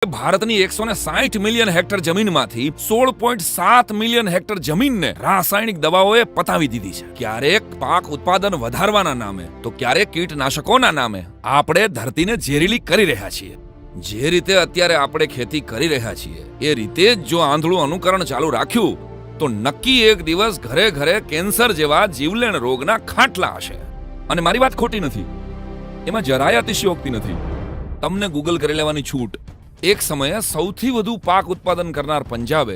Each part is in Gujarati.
ભારતની 160 મિલિયન હેક્ટર જમીનમાંથી 16.7 મિલિયન હેક્ટર જમીનને રાસાયણિક દવાઓએ પતાવી દીધી છે. ક્યારેક પાક ઉત્પાદન વધારવાના નામે તો ક્યારેક કીટનાશકોના નામે આપણે ધરતીને ઝેરીલી કરી રહ્યા છીએ. જે રીતે અત્યારે આપણે ખેતી કરી રહ્યા છીએ એ રીતે જ જો આંધળું અનુકરણ ચાલુ રાખ્યું તો નક્કી એક દિવસ ઘરે ઘરે કેન્સર જેવા જીવલેણ રોગના ખાટલા હશે. અને મારી વાત ખોટી નથી, એમાં જરાય અતિશયોક્તિ નથી. તમને ગૂગલ કરી લેવાની છૂટ. એક સમયે સૌથી વધુ પાક ઉત્પાદન કરનાર પંજાબે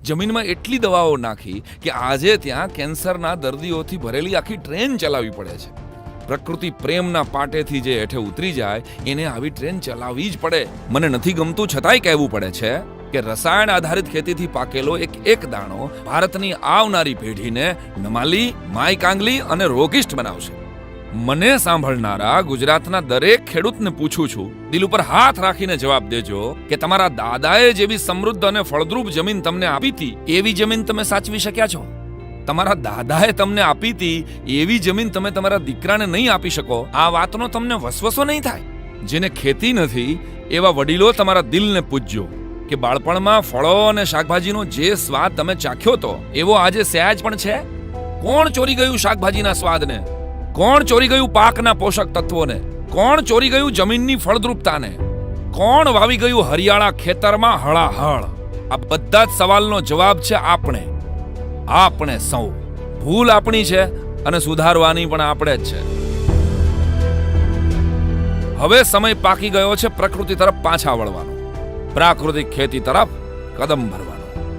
જમીનમાં એટલી દવાઓ નાખી કે આજે ત્યાં કેન્સરના દર્દીઓથી ભરેલી આખી ટ્રેન ચલાવવી પડે છે. પ્રકૃતિ પ્રેમના પાટેથી જે હેઠે ઉતરી જાય એને આવી ટ્રેન ચલાવવી જ પડે. મને નથી ગમતું છતાંય કહેવું પડે છે કે રસાયણ આધારિત ખેતીથી પાકેલો એક દાણો ભારતની આવનારી પેઢીને નમાલી, માય કાંગલી અને રોગિષ્ટ બનાવશે. મને સાંભળનારા ગુજરાતના દરેક ખેડૂતને પૂછું છું, દિલ ઉપર હાથ રાખીને જવાબ દેજો કે તમારા દાદાએ જેવી સમૃદ્ધ અને ફળદ્રુપ જમીન તમને આપી હતી એવી જમીન તમે સાચવી શક્યા છો? તમારા દાદાએ તમને આપી હતી એવી જમીન તમે તમારા દીકરાને નહીં આપી શકો? આ વાતનો તમને વસવસો નહીં થાય? જેને ખેતી નથી એવા વડીલો તમારા દિલને પૂજજો કે બાળપણમાં ફળો અને શાકભાજીનો જે સ્વાદ તમે ચાખ્યો તો એવો આજે સહેજ પણ છે? કોણ ચોરી ગયું શાકભાજીના સ્વાદને? કોણ ચોરી ગયું પાકના પોષક તત્વોને? કોણ ચોરી ગયું જમીનની ફળદ્રુપતાને? કોણ વાવી ગયું હરિયાળા ખેતરમાં હળાહળ? આ બધા જ સવાલનો જવાબ છે આપણે સૌ. ભૂલ આપણી છે અને સુધારવાની પણ આપણે જ છે. હવે સમય પાકી ગયો છે પ્રકૃતિ તરફ પાછા વળવાનો, પ્રાકૃતિક ખેતી તરફ કદમ ભરવાનો.